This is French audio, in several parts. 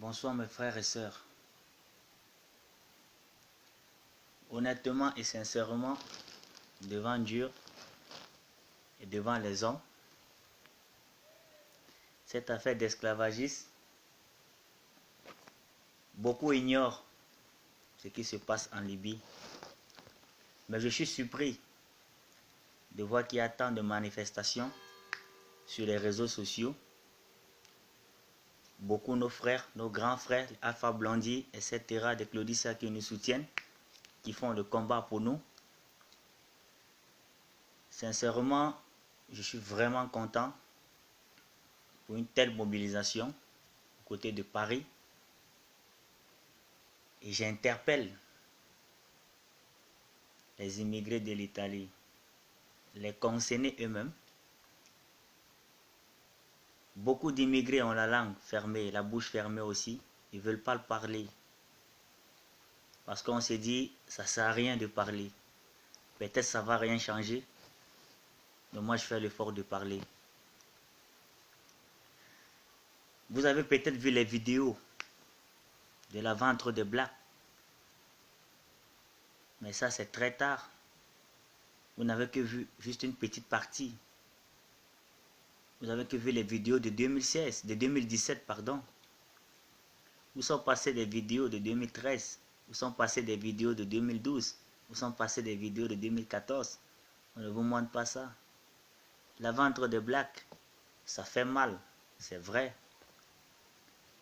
Bonsoir mes frères et sœurs. Honnêtement et sincèrement, devant Dieu et devant les hommes, cette affaire d'esclavagisme, beaucoup ignorent ce qui se passe en Libye. Mais je suis surpris de voir qu'il y a tant de manifestations sur les réseaux sociaux. Beaucoup nos frères, nos grands frères, Alpha Blondy, etc., de Claudissa qui nous soutiennent, qui font le combat pour nous. Sincèrement, je suis vraiment content pour une telle mobilisation aux côtés de Paris. Et j'interpelle les immigrés de l'Italie, les concernés eux-mêmes. Beaucoup d'immigrés ont la langue fermée, la bouche fermée aussi. Ils ne veulent pas le parler. Parce qu'on s'est dit, ça ne sert à rien de parler. Peut-être ça ne va rien changer. Mais moi, je fais l'effort de parler. Vous avez peut-être vu les vidéos de la ventre de Black. Mais ça, c'est très tard. Vous n'avez que vu juste une petite partie. Vous n'avez que vu les vidéos de 2016, de 2017, pardon. Où sont passées des vidéos de 2013. Où sont passées des vidéos de 2012. Où sont passées des vidéos de 2014. On ne vous montre pas ça. La ventre de Black, ça fait mal, c'est vrai.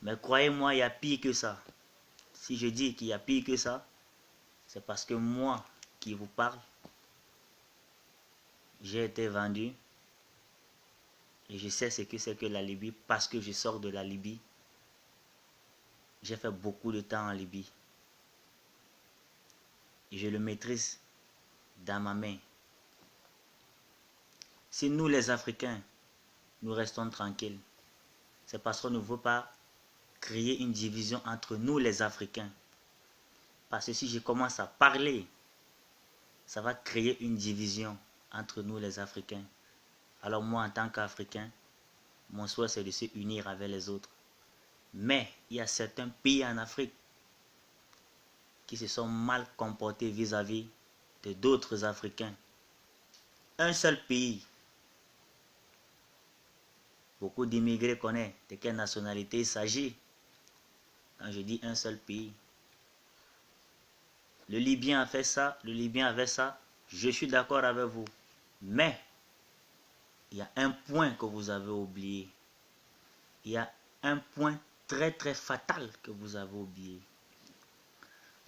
Mais croyez-moi, il y a pire que ça. Si je dis qu'il y a pire que ça, c'est parce que moi qui vous parle, j'ai été vendu et je sais ce que c'est que la Libye parce que je sors de la Libye. J'ai fait beaucoup de temps en Libye et je le maîtrise dans ma main. Si nous les Africains, nous restons tranquilles, c'est parce qu'on ne veut pas créer une division entre nous les Africains. Parce que si je commence à parler, ça va créer une division entre nous les Africains. Alors moi, en tant qu'Africain, mon souhait c'est de se unir avec les autres. Mais il y a certains pays en Afrique qui se sont mal comportés vis-à-vis de d'autres Africains. Un seul pays. Beaucoup d'immigrés connaissent de quelle nationalité il s'agit. Quand je dis un seul pays. Le Libyen a fait ça, le Libyen avait ça. Je suis d'accord avec vous. Mais, il y a un point que vous avez oublié. Il y a un point très très fatal que vous avez oublié.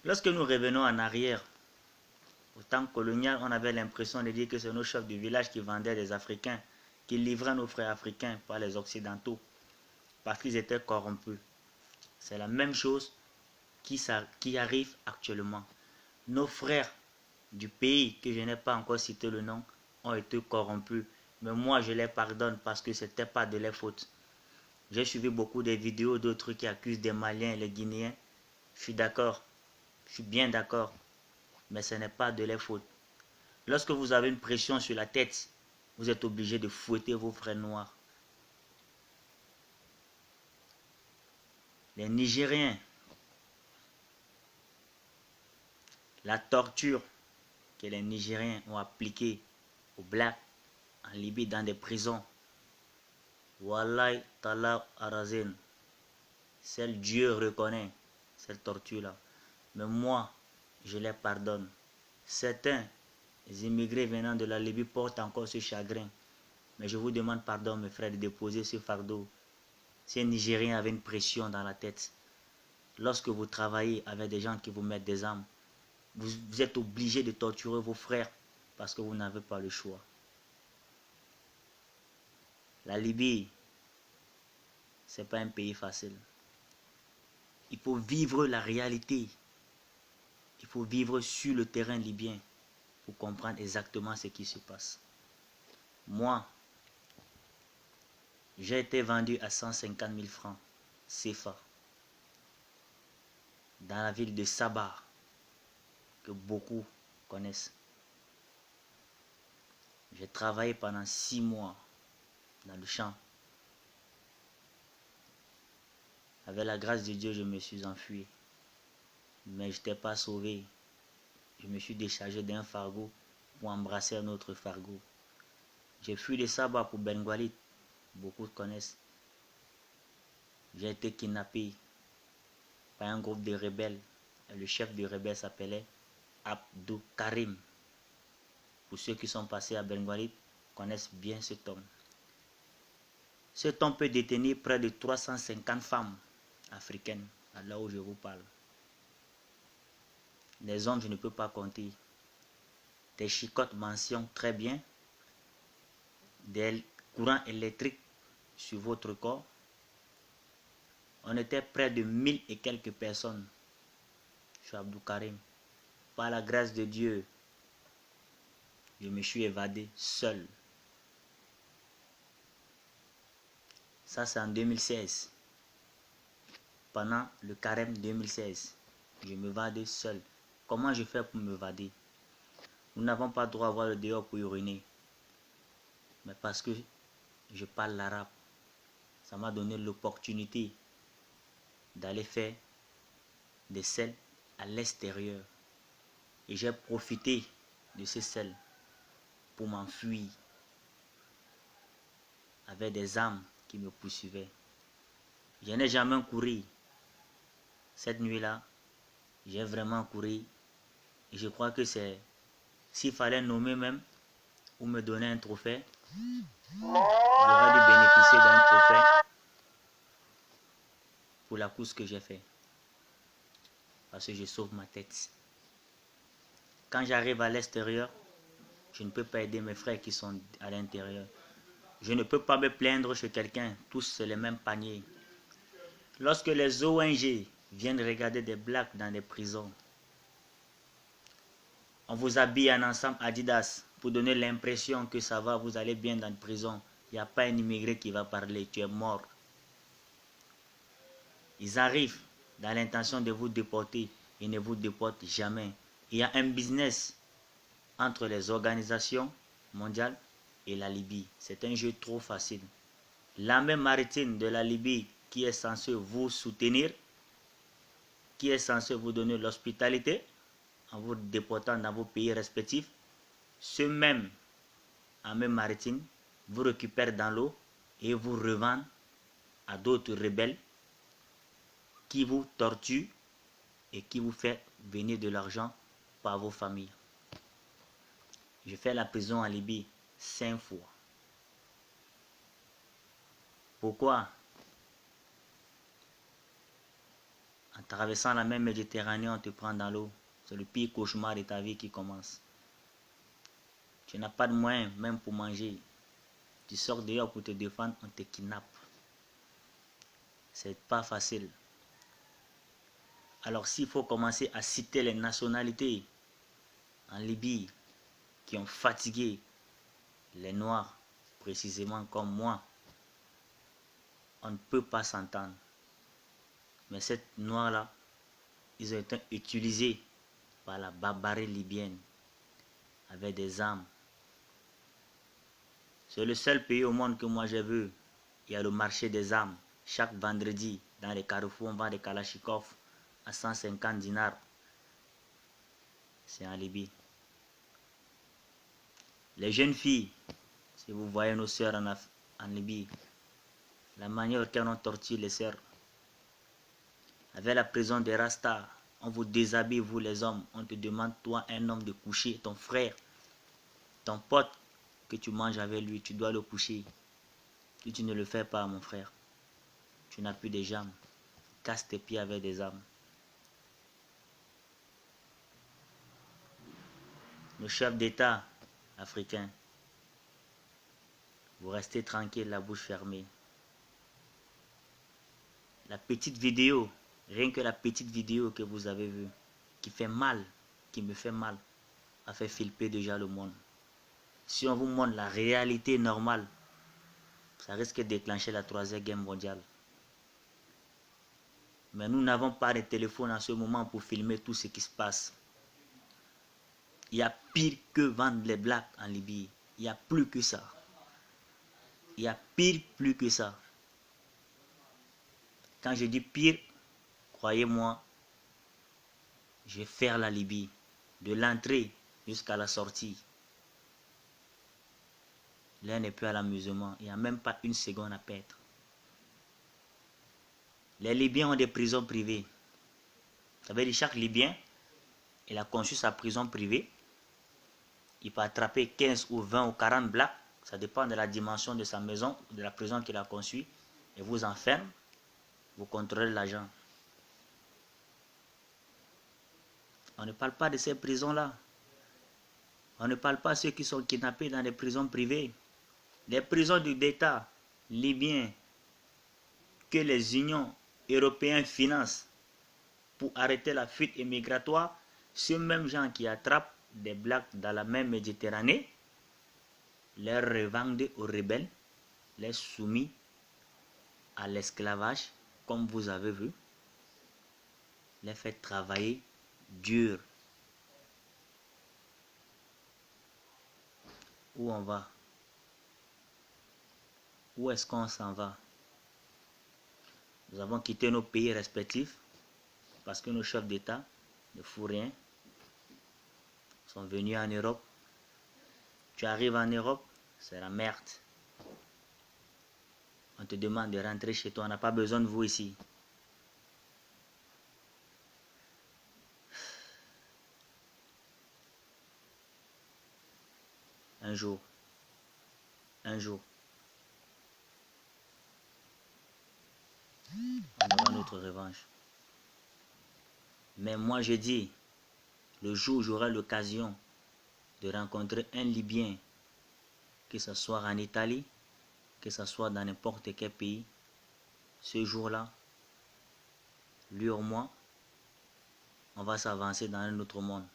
Lorsque nous revenons en arrière, au temps colonial, on avait l'impression de dire que c'est nos chefs du village qui vendaient des Africains, qui livraient nos frères africains par les Occidentaux, parce qu'ils étaient corrompus. C'est la même chose qui arrive actuellement. Nos frères du pays, que je n'ai pas encore cité le nom, ont été corrompus. Mais moi, je les pardonne parce que ce n'était pas de leur faute. J'ai suivi beaucoup de vidéos d'autres qui accusent des Maliens et les Guinéens. Je suis d'accord. Je suis bien d'accord. Mais ce n'est pas de leur faute. Lorsque vous avez une pression sur la tête, vous êtes obligé de fouetter vos frères noirs. Les Nigériens, la torture que les Nigériens ont appliquée aux Blacks en Libye dans des prisons. Wallahi Talab Arazin. Seul Dieu reconnaît cette torture-là. Mais moi, je les pardonne. Certains immigrés venant de la Libye portent encore ce chagrin. Mais je vous demande pardon, mes frères, de déposer ce fardeau. Si un Nigérien avait une pression dans la tête, lorsque vous travaillez avec des gens qui vous mettent des armes, vous êtes obligé de torturer vos frères parce que vous n'avez pas le choix. La Libye, ce n'est pas un pays facile. Il faut vivre la réalité. Il faut vivre sur le terrain libyen pour comprendre exactement ce qui se passe. Moi, j'ai été vendu à 150 000 francs CFA dans la ville de Sabah, que beaucoup connaissent. J'ai travaillé pendant 6 mois dans le champ Avec la grâce de Dieu, je me suis enfui. Mais je n'étais pas sauvé. Je me suis déchargé d'un fardeau pour embrasser un autre fardeau. J'ai fui de Saba pour Bengualit. Beaucoup connaissent. J'ai été kidnappé par un groupe de rebelles. Et le chef des rebelles s'appelait Abdou Karim. Pour ceux qui sont passés à Bengualit, connaissent bien cet homme. Cet homme peut détenir près de 350 femmes africaines, à là où je vous parle. Les hommes, je ne peux pas compter. Des chicottes mentionnent très bien, des courants électriques sur votre corps. On était près de 1000 et quelques personnes. Je suis Abdou Karim. Par la grâce de Dieu, je me suis évadé seul. Ça, c'est en 2016. Pendant le carême 2016, je m'évade seul. Comment je fais pour m'évader? Nous n'avons pas droit à voir le dehors pour uriner. Mais parce que je parle l'arabe, ça m'a donné l'opportunité d'aller faire des selles à l'extérieur. Et j'ai profité de ces selles pour m'enfuir avec des âmes qui me poursuivaient. Je n'ai jamais couru. Cette nuit-là, j'ai vraiment couru. Et je crois que c'est... S'il fallait nommer même ou me donner un trophée, j'aurais dû bénéficier d'un trophée pour la course que j'ai faite. Parce que je sauve ma tête. Quand j'arrive à l'extérieur, je ne peux pas aider mes frères qui sont à l'intérieur. Je ne peux pas me plaindre chez quelqu'un. Tous c'est le même panier. Lorsque les ONG viennent regarder des blacks dans des prisons, on vous habille en ensemble Adidas pour donner l'impression que ça va, vous allez bien dans une prison. Il n'y a pas un immigré qui va parler, tu es mort. Ils arrivent dans l'intention de vous déporter. Ils ne vous déportent jamais. Il y a un business entre les organisations mondiales et la Libye. C'est un jeu trop facile. L'armée maritime de la Libye qui est censée vous soutenir, qui est censée vous donner l'hospitalité en vous déportant dans vos pays respectifs, ce même armée maritime vous récupère dans l'eau et vous revend à d'autres rebelles qui vous torturent et qui vous fait venir de l'argent par vos familles. Je fais la prison en Libye 5 fois. Pourquoi? En traversant la mer Méditerranée, on te prend dans l'eau. C'est le pire cauchemar de ta vie qui commence. Tu n'as pas de moyens même pour manger. Tu sors dehors pour te défendre, on te kidnappe. C'est pas facile. Alors s'il faut commencer à citer les nationalités en Libye qui ont fatigué les Noirs, précisément comme moi, on ne peut pas s'entendre. Mais cette Noire-là, ils ont été utilisés par la barbarie libyenne avec des armes. C'est le seul pays au monde que moi j'ai vu. Il y a le marché des armes. Chaque vendredi, dans les carrefours, on vend des Kalachnikov à 150 dinars. C'est en Libye. Les jeunes filles, si vous voyez nos sœurs en Libye, la manière auquel on torture les sœurs. Avec la prison des Rastas, on vous déshabille, vous les hommes. On te demande, toi, un homme, de coucher ton frère, ton pote que tu manges avec lui, tu dois le coucher. Si tu ne le fais pas, mon frère, tu n'as plus de jambes. Casse tes pieds avec des armes. Nos chefs d'État africains, vous restez tranquille, la bouche fermée. La petite vidéo, rien que la petite vidéo que vous avez vue, qui fait mal, qui me fait mal, a fait flipper déjà le monde. Si on vous montre la réalité normale, ça risque de déclencher la 3e guerre mondiale. Mais nous n'avons pas de téléphone en ce moment pour filmer tout ce qui se passe. Il y a pire que vendre les blacks en Libye. Il y a plus que ça. Il y a pire plus que ça. Quand je dis pire, croyez-moi, je vais faire la Libye, de l'entrée jusqu'à la sortie. L'un n'est plus à l'amusement, il n'y a même pas une seconde à perdre. Les Libyens ont des prisons privées. Ça veut dire chaque Libyen, il a conçu sa prison privée. Il peut attraper 15 ou 20 ou 40 blacks, ça dépend de la dimension de sa maison, de la prison qu'il a conçue, et vous enferme, vous contrôlez l'argent. On ne parle pas de ces prisons-là. On ne parle pas de ceux qui sont kidnappés dans des prisons privées. Les prisons d'État libyens que les unions européennes financent pour arrêter la fuite immigratoire, ceux mêmes gens qui attrapent des blacks dans la mer Méditerranée, les revendent aux rebelles, les soumis à l'esclavage, comme vous avez vu, les fait travailler dur. Où on va? Où est-ce qu'on s'en va? Nous avons quitté nos pays respectifs parce que nos chefs d'État ne font rien. Ils sont venus en Europe. Tu arrives en Europe, c'est la merde. On te demande de rentrer chez toi, on n'a pas besoin de vous ici. Un jour, on aura notre revanche. Mais moi je dis, le jour où j'aurai l'occasion de rencontrer un Libyen, que ce soit en Italie, que ce soit dans n'importe quel pays, ce jour-là, lui ou moi, on va s'avancer dans un autre monde.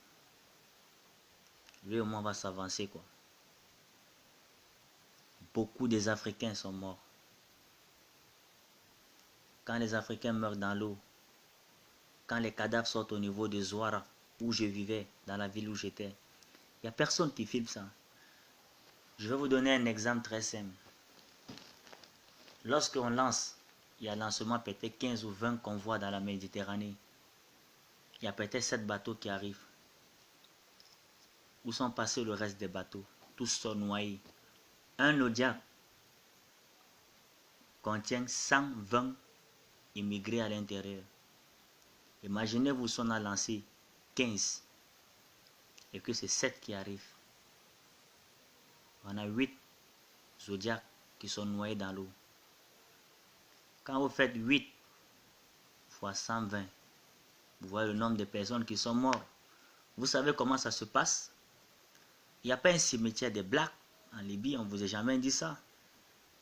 Lui ou moi, on va s'avancer quoi. Beaucoup des Africains sont morts. Quand les Africains meurent dans l'eau, quand les cadavres sortent au niveau de Zouara, où je vivais, dans la ville où j'étais, il n'y a personne qui filme ça. Je vais vous donner un exemple très simple. Lorsqu'on lance, il y a lancement peut-être 15 ou 20 convois dans la Méditerranée. Il y a peut-être 7 bateaux qui arrivent. Où sont passés le reste des bateaux? Tous sont noyés. Un Zodiac contient 120 immigrés à l'intérieur. Imaginez-vous si on a lancé 15 et que c'est 7 qui arrivent. On a 8 Zodiacs qui sont noyés dans l'eau. Quand vous faites 8 fois 120, vous voyez le nombre de personnes qui sont mortes. Vous savez comment ça se passe? Il n'y a pas un cimetière des blacks en Libye, on ne vous a jamais dit ça.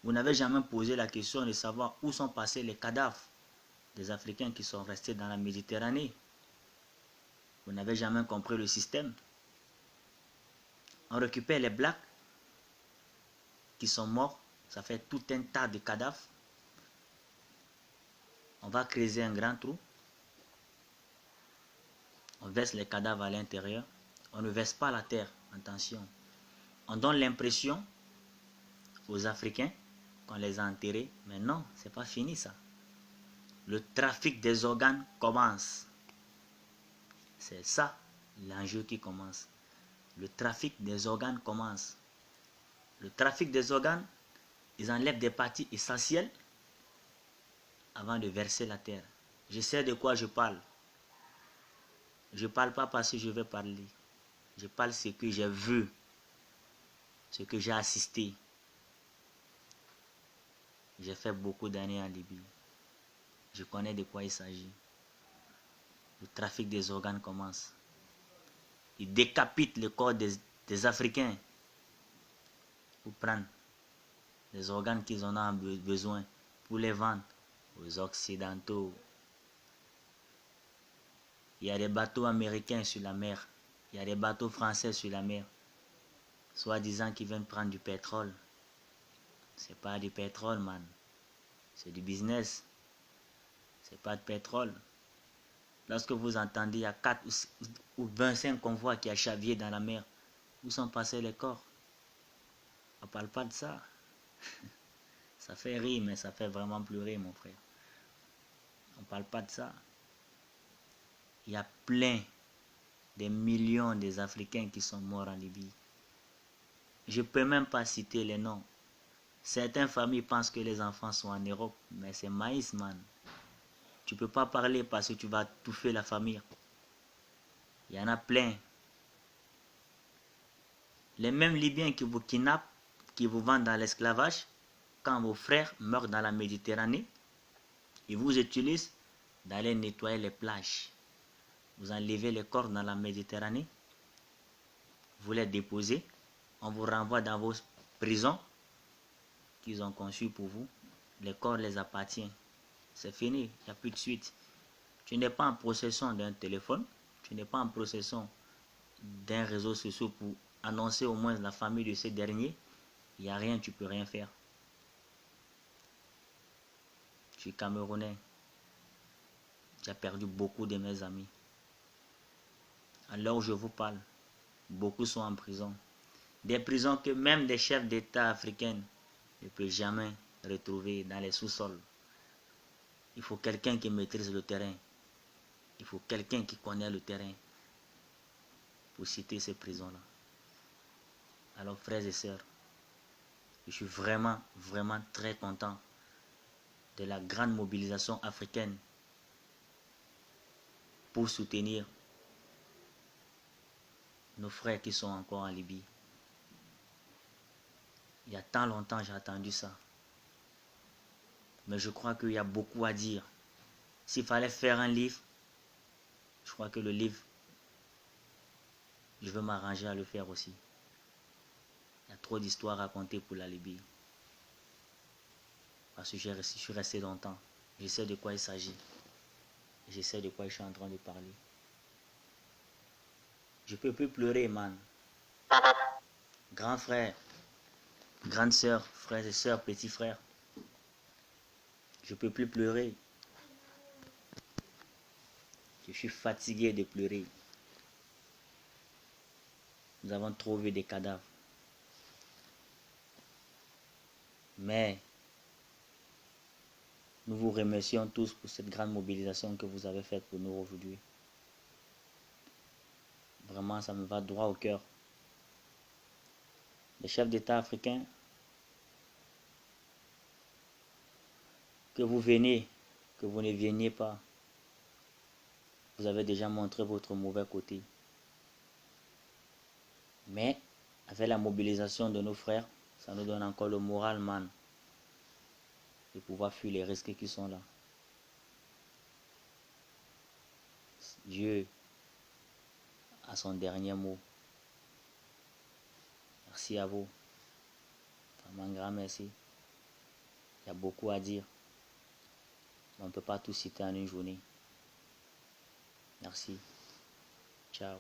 Vous n'avez jamais posé la question de savoir où sont passés les cadavres des Africains qui sont restés dans la Méditerranée. Vous n'avez jamais compris le système. On récupère les blacks qui sont morts, ça fait tout un tas de cadavres. On va creuser un grand trou. On verse les cadavres à l'intérieur. On ne verse pas la terre, attention. On donne l'impression aux Africains qu'on les a enterrés, mais non, c'est pas fini ça. Le trafic des organes commence. C'est ça l'enjeu qui commence. Le trafic des organes commence. Le trafic des organes, ils enlèvent des parties essentielles avant de verser la terre. Je sais de quoi je parle. Je ne parle pas parce que je vais parler. Je parle ce que j'ai vu, ce que j'ai assisté. J'ai fait beaucoup d'années en Libye. Je connais de quoi il s'agit. Le trafic des organes commence. Ils décapitent le corps des Africains pour prendre les organes qu'ils en ont besoin pour les vendre aux Occidentaux. Il y a des bateaux américains sur la mer. Il y a des bateaux français sur la mer. Soi-disant qu'ils viennent prendre du pétrole. C'est pas du pétrole, man. C'est du business. C'est pas de pétrole. Lorsque vous entendez, il y a 4 ou 25 convois qui a chavié dans la mer, où sont passés les corps? On ne parle pas de ça. Ça fait rire, mais ça fait vraiment pleurer, mon frère. On ne parle pas de ça. Il y a plein, des millions des Africains qui sont morts en Libye. Je ne peux même pas citer les noms. Certaines familles pensent que les enfants sont en Europe, mais c'est maïs, man. Tu ne peux pas parler parce que tu vas touffer la famille. Il y en a plein. Les mêmes Libyens qui vous kidnappent, qui vous vendent dans l'esclavage, quand vos frères meurent dans la Méditerranée, ils vous utilisent d'aller nettoyer les plages. Vous enlevez les corps dans la Méditerranée, vous les déposez, on vous renvoie dans vos prisons qu'ils ont conçues pour vous. Les corps les appartiennent. C'est fini, il n'y a plus de suite. Tu n'es pas en possession d'un téléphone, tu n'es pas en possession d'un réseau social pour annoncer au moins la famille de ces derniers. Il n'y a rien, tu ne peux rien faire. Je suis Camerounais. J'ai perdu beaucoup de mes amis. À l'heure où je vous parle, beaucoup sont en prison. Des prisons que même des chefs d'État africains ne peuvent jamais retrouver dans les sous-sols. Il faut quelqu'un qui maîtrise le terrain. Il faut quelqu'un qui connaît le terrain pour citer ces prisons-là. Alors, frères et sœurs, je suis vraiment très content de la grande mobilisation africaine pour soutenir nos frères qui sont encore en Libye. Il y a tant longtemps j'ai attendu ça. Mais je crois qu'il y a beaucoup à dire. S'il fallait faire un livre, je crois que le livre, je veux m'arranger à le faire aussi. Il y a trop d'histoires à raconter pour la Libye. Parce que je suis resté longtemps. Je sais de quoi il s'agit. Je sais de quoi je suis en train de parler. Je ne peux plus pleurer, man. Grand frère, grande sœur, frères et sœurs, petits frères. Je ne peux plus pleurer. Je suis fatigué de pleurer. Nous avons trouvé des cadavres. Mais nous vous remercions tous pour cette grande mobilisation que vous avez faite pour nous aujourd'hui. Vraiment, ça me va droit au cœur. Les chefs d'État africains, que vous veniez, que vous ne veniez pas, vous avez déjà montré votre mauvais côté. Mais, avec la mobilisation de nos frères, ça nous donne encore le moral, man, de pouvoir fuir les risques qui sont là. Dieu a son dernier mot. Merci à vous. Vraiment un grand merci. Il y a beaucoup à dire. On ne peut pas tout citer en une journée. Merci. Ciao.